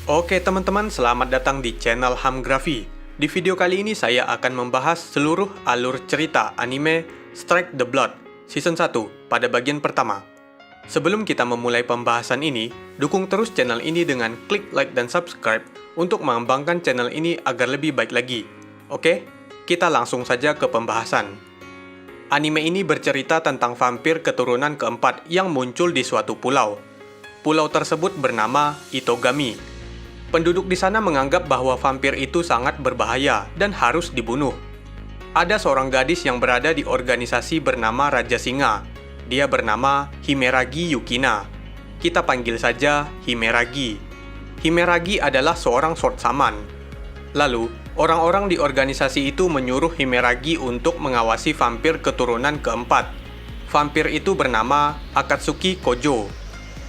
Oke teman-teman, selamat datang di channel Hamgrafi. Di video kali ini saya akan membahas seluruh alur cerita anime Strike the Blood Season 1 pada bagian pertama. Sebelum kita memulai pembahasan ini, dukung terus channel ini dengan klik like dan subscribe untuk mengembangkan channel ini agar lebih baik lagi. Oke, kita langsung saja ke pembahasan. Anime ini bercerita tentang vampir keturunan keempat yang muncul di suatu pulau. Pulau tersebut bernama Itogami. Penduduk di sana menganggap bahwa vampir itu sangat berbahaya dan harus dibunuh. Ada seorang gadis yang berada di organisasi bernama Raja Singa. Dia bernama Himeragi Yukina. Kita panggil saja Himeragi. Himeragi adalah seorang sword shaman. Lalu, orang-orang di organisasi itu menyuruh Himeragi untuk mengawasi vampir keturunan keempat. Vampir itu bernama Akatsuki Kojo.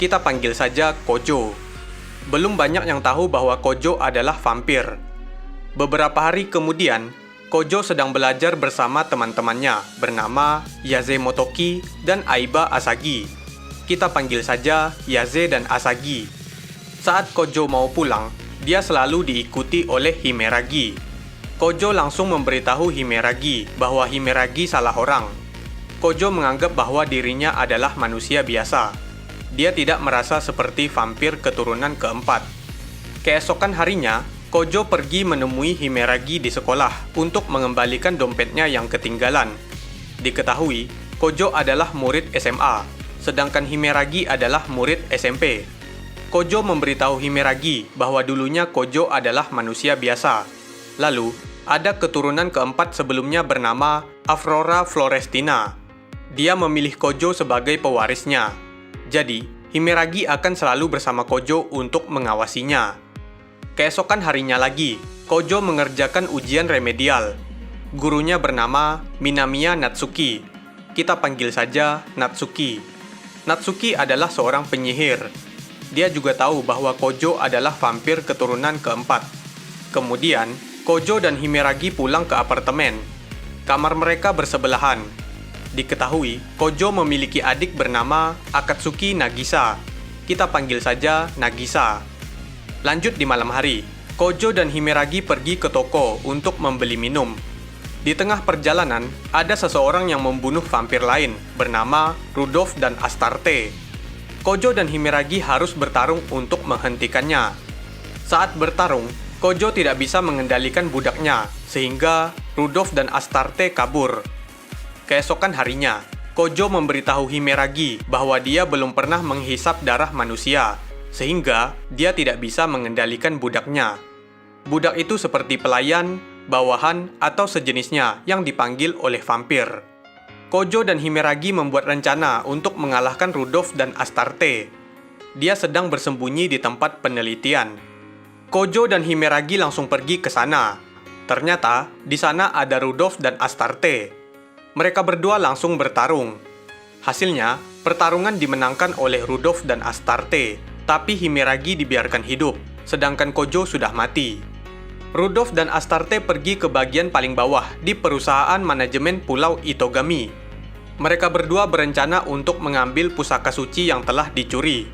Kita panggil saja Kojo. Belum banyak yang tahu bahwa Kojo adalah vampir. Beberapa hari kemudian, Kojo sedang belajar bersama teman-temannya bernama Yaze Motoki dan Aiba Asagi. Kita panggil saja Yaze dan Asagi. Saat Kojo mau pulang, dia selalu diikuti oleh Himeragi. Kojo langsung memberitahu Himeragi bahwa Himeragi salah orang. Kojo menganggap bahwa dirinya adalah manusia biasa. Dia tidak merasa seperti vampir keturunan keempat. Keesokan harinya, Kojo pergi menemui Himeragi di sekolah untuk mengembalikan dompetnya yang ketinggalan. Diketahui, Kojo adalah murid SMA, sedangkan Himeragi adalah murid SMP. Kojo memberitahu Himeragi bahwa dulunya Kojo adalah manusia biasa. Lalu, ada keturunan keempat sebelumnya bernama Aurora Florestina. Dia memilih Kojo sebagai pewarisnya. Jadi, Himeragi akan selalu bersama Kojo untuk mengawasinya. Keesokan harinya lagi, Kojo mengerjakan ujian remedial. Gurunya bernama Minamiya Natsuki. Kita panggil saja Natsuki. Natsuki adalah seorang penyihir. Dia juga tahu bahwa Kojo adalah vampir keturunan keempat. Kemudian, Kojo dan Himeragi pulang ke apartemen. Kamar mereka bersebelahan. Diketahui, Kojo memiliki adik bernama Akatsuki Nagisa. Kita panggil saja Nagisa. Lanjut di malam hari, Kojo dan Himeragi pergi ke toko untuk membeli minum. Di tengah perjalanan, ada seseorang yang membunuh vampir lain bernama Rudolf dan Astarte. Kojo dan Himeragi harus bertarung untuk menghentikannya. Saat bertarung, Kojo tidak bisa mengendalikan budaknya, sehingga Rudolf dan Astarte kabur. Keesokan harinya, Kojo memberitahu Himeragi bahwa dia belum pernah menghisap darah manusia, sehingga dia tidak bisa mengendalikan budaknya. Budak itu seperti pelayan, bawahan, atau sejenisnya yang dipanggil oleh vampir. Kojo dan Himeragi membuat rencana untuk mengalahkan Rudolf dan Astarte. Dia sedang bersembunyi di tempat penelitian. Kojo dan Himeragi langsung pergi ke sana. Ternyata, di sana ada Rudolf dan Astarte. Mereka berdua langsung bertarung. Hasilnya, pertarungan dimenangkan oleh Rudolf dan Astarte, tapi Himeragi dibiarkan hidup, sedangkan Kojo sudah mati. Rudolf dan Astarte pergi ke bagian paling bawah di perusahaan manajemen Pulau Itogami. Mereka berdua berencana untuk mengambil pusaka suci yang telah dicuri.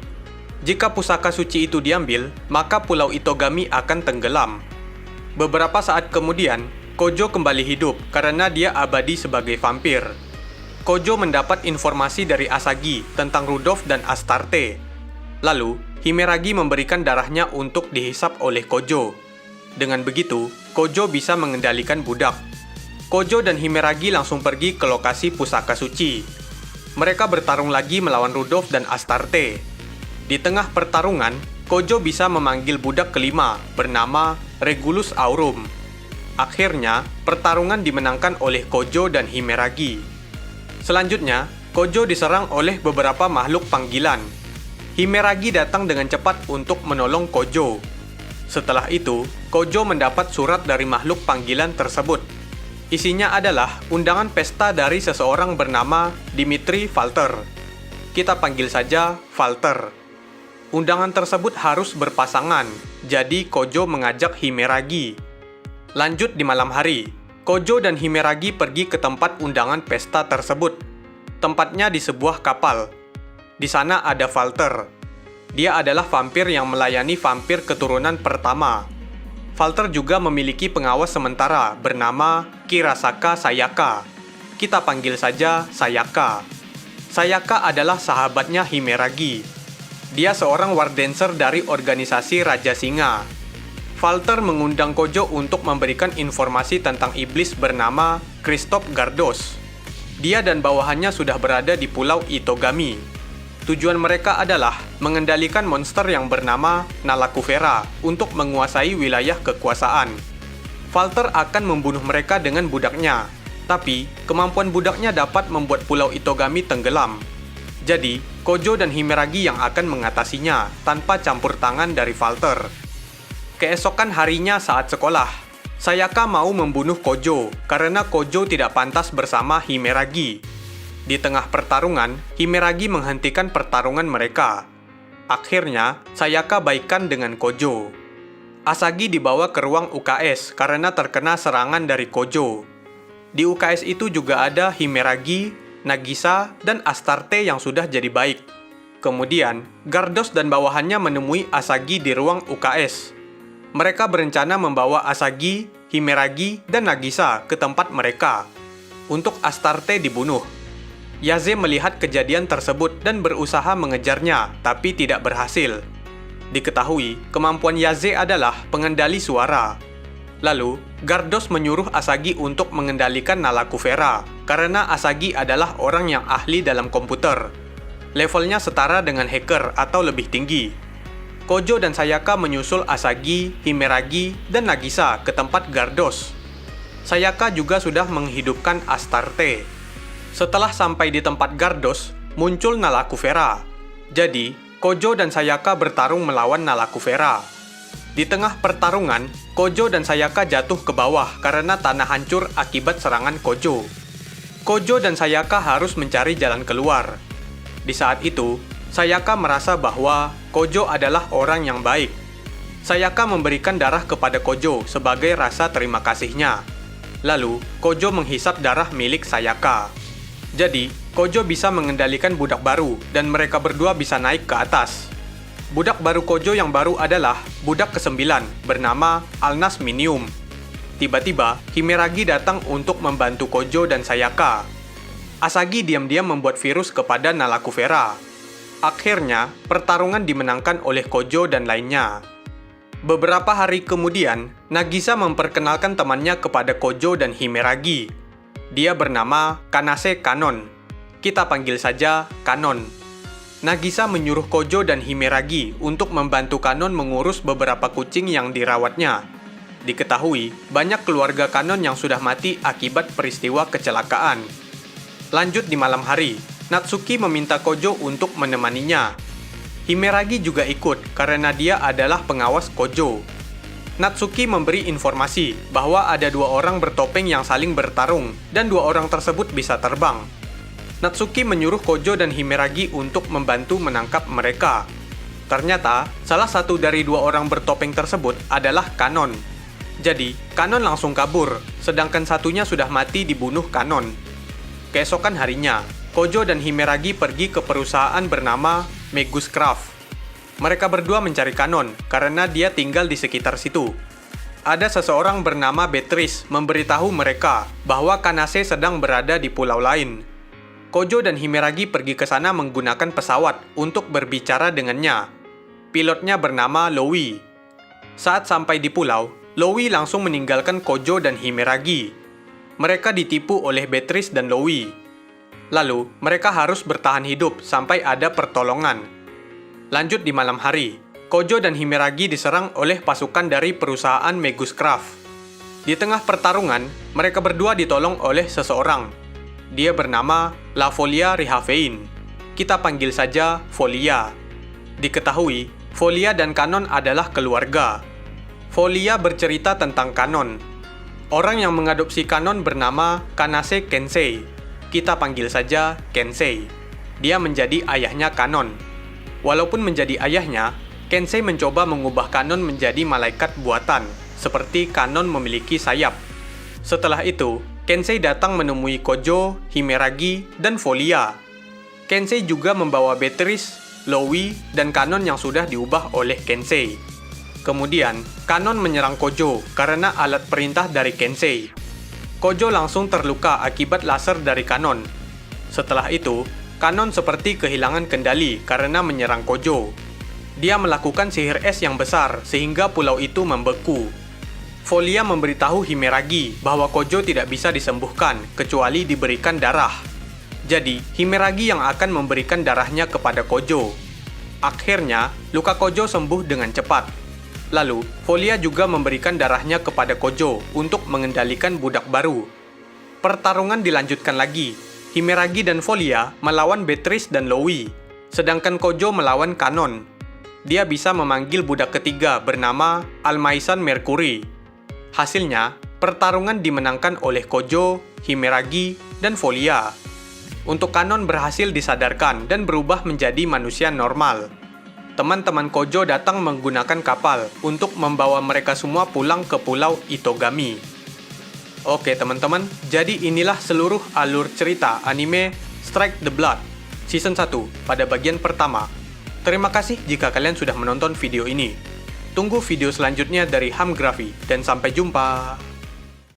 Jika pusaka suci itu diambil, maka Pulau Itogami akan tenggelam. Beberapa saat kemudian, Kojo kembali hidup karena dia abadi sebagai vampir. Kojo mendapat informasi dari Asagi tentang Rudolf dan Astarte. Lalu, Himeragi memberikan darahnya untuk dihisap oleh Kojo. Dengan begitu, Kojo bisa mengendalikan budak. Kojo dan Himeragi langsung pergi ke lokasi pusaka suci. Mereka bertarung lagi melawan Rudolf dan Astarte. Di tengah pertarungan, Kojo bisa memanggil budak kelima bernama Regulus Aurum. Akhirnya, pertarungan dimenangkan oleh Kojo dan Himeragi. Selanjutnya, Kojo diserang oleh beberapa makhluk panggilan. Himeragi datang dengan cepat untuk menolong Kojo. Setelah itu, Kojo mendapat surat dari makhluk panggilan tersebut. Isinya adalah undangan pesta dari seseorang bernama Dimitri Valter. Kita panggil saja Valter. Undangan tersebut harus berpasangan, jadi Kojo mengajak Himeragi. Lanjut di malam hari, Kojo dan Himeragi pergi ke tempat undangan pesta tersebut. Tempatnya di sebuah kapal. Di sana ada Walter. Dia adalah vampir yang melayani vampir keturunan pertama. Walter juga memiliki pengawas sementara bernama Kirasaka Sayaka. Kita panggil saja Sayaka. Sayaka adalah sahabatnya Himeragi. Dia seorang wardenser dari organisasi Raja Singa. Walter mengundang Kojo untuk memberikan informasi tentang iblis bernama Christoph Gardos. Dia dan bawahannya sudah berada di Pulau Itogami. Tujuan mereka adalah mengendalikan monster yang bernama Nalakufera untuk menguasai wilayah kekuasaan. Walter akan membunuh mereka dengan budaknya, tapi kemampuan budaknya dapat membuat Pulau Itogami tenggelam. Jadi, Kojo dan Himeragi yang akan mengatasinya tanpa campur tangan dari Walter. Keesokan harinya saat sekolah, Sayaka mau membunuh Kojo karena Kojo tidak pantas bersama Himeragi. Di tengah pertarungan, Himeragi menghentikan pertarungan mereka. Akhirnya, Sayaka baikan dengan Kojo. Asagi dibawa ke ruang UKS karena terkena serangan dari Kojo. Di UKS itu juga ada Himeragi, Nagisa, dan Astarte yang sudah jadi baik. Kemudian, Gardos dan bawahannya menemui Asagi di ruang UKS. Mereka berencana membawa Asagi, Himeragi, dan Nagisa ke tempat mereka untuk Astarte dibunuh. Yaze melihat kejadian tersebut dan berusaha mengejarnya, tapi tidak berhasil. Diketahui, kemampuan Yaze adalah pengendali suara. Lalu, Gardos menyuruh Asagi untuk mengendalikan Nalakufera, karena Asagi adalah orang yang ahli dalam komputer. Levelnya setara dengan hacker atau lebih tinggi. Kojo dan Sayaka menyusul Asagi, Himeragi, dan Nagisa ke tempat Gardos. Sayaka juga sudah menghidupkan Astarte. Setelah sampai di tempat Gardos, muncul Nalakufera. Jadi, Kojo dan Sayaka bertarung melawan Nalakufera. Di tengah pertarungan, Kojo dan Sayaka jatuh ke bawah karena tanah hancur akibat serangan Kojo. Kojo dan Sayaka harus mencari jalan keluar. Di saat itu, Sayaka merasa bahwa Kojo adalah orang yang baik. Sayaka memberikan darah kepada Kojo sebagai rasa terima kasihnya. Lalu, Kojo menghisap darah milik Sayaka. Jadi, Kojo bisa mengendalikan budak baru dan mereka berdua bisa naik ke atas. Budak baru Kojo yang baru adalah budak ke-9 bernama Alnas Minium. Tiba-tiba, Himeragi datang untuk membantu Kojo dan Sayaka. Asagi diam-diam membuat virus kepada Nalakufera. Akhirnya, pertarungan dimenangkan oleh Kojo dan lainnya. Beberapa hari kemudian, Nagisa memperkenalkan temannya kepada Kojo dan Himeragi. Dia bernama Kanase Kanon. Kita panggil saja Kanon. Nagisa menyuruh Kojo dan Himeragi untuk membantu Kanon mengurus beberapa kucing yang dirawatnya. Diketahui, banyak keluarga Kanon yang sudah mati akibat peristiwa kecelakaan. Lanjut di malam hari, Natsuki meminta Kojo untuk menemaninya. Himeragi juga ikut karena dia adalah pengawas Kojo. Natsuki memberi informasi bahwa ada 2 orang bertopeng yang saling bertarung dan 2 orang tersebut bisa terbang. Natsuki menyuruh Kojo dan Himeragi untuk membantu menangkap mereka. Ternyata, salah satu dari 2 orang bertopeng tersebut adalah Kanon. Jadi, Kanon langsung kabur, sedangkan satunya sudah mati dibunuh Kanon. Keesokan harinya, Kojo dan Himeragi pergi ke perusahaan bernama Megus Craft. Mereka berdua mencari Kanon karena dia tinggal di sekitar situ. Ada seseorang bernama Beatrice memberitahu mereka bahwa Kanase sedang berada di pulau lain. Kojo dan Himeragi pergi ke sana menggunakan pesawat untuk berbicara dengannya. Pilotnya bernama Loui. Saat sampai di pulau, Loui langsung meninggalkan Kojo dan Himeragi. Mereka ditipu oleh Beatrice dan Loui. Lalu, mereka harus bertahan hidup sampai ada pertolongan. Lanjut di malam hari, Kojo dan Himeragi diserang oleh pasukan dari perusahaan Megus Craft. Di tengah pertarungan, mereka berdua ditolong oleh seseorang. Dia bernama La Folia Rihavein. Kita panggil saja Folia. Diketahui, Folia dan Kanon adalah keluarga. Folia bercerita tentang Kanon. Orang yang mengadopsi Kanon bernama Kanase Kensei. Kita panggil saja Kensei. Dia menjadi ayahnya Kanon. Walaupun menjadi ayahnya, Kensei mencoba mengubah Kanon menjadi malaikat buatan, seperti Kanon memiliki sayap. Setelah itu, Kensei datang menemui Kojo, Himeragi, dan Folia. Kensei juga membawa Beatrice, Loui, dan Kanon yang sudah diubah oleh Kensei. Kemudian, Kanon menyerang Kojo karena alat perintah dari Kensei. Kojo langsung terluka akibat laser dari Kanon. Setelah itu, Kanon seperti kehilangan kendali karena menyerang Kojo. Dia melakukan sihir es yang besar sehingga pulau itu membeku. Folia memberitahu Himeragi bahwa Kojo tidak bisa disembuhkan kecuali diberikan darah. Jadi, Himeragi yang akan memberikan darahnya kepada Kojo. Akhirnya, luka Kojo sembuh dengan cepat. Lalu, Folia juga memberikan darahnya kepada Kojo untuk mengendalikan budak baru. Pertarungan dilanjutkan lagi. Himeragi dan Folia melawan Beatrice dan Loui, sedangkan Kojo melawan Kanon. Dia bisa memanggil budak ketiga bernama Almaisan Mercury. Hasilnya, pertarungan dimenangkan oleh Kojo, Himeragi, dan Folia. Untuk Kanon berhasil disadarkan dan berubah menjadi manusia normal. Teman-teman Kojo datang menggunakan kapal untuk membawa mereka semua pulang ke Pulau Itogami. Oke teman-teman, jadi inilah seluruh alur cerita anime Strike the Blood Season 1 pada bagian pertama. Terima kasih jika kalian sudah menonton video ini. Tunggu video selanjutnya dari Hamgrafi, dan sampai jumpa!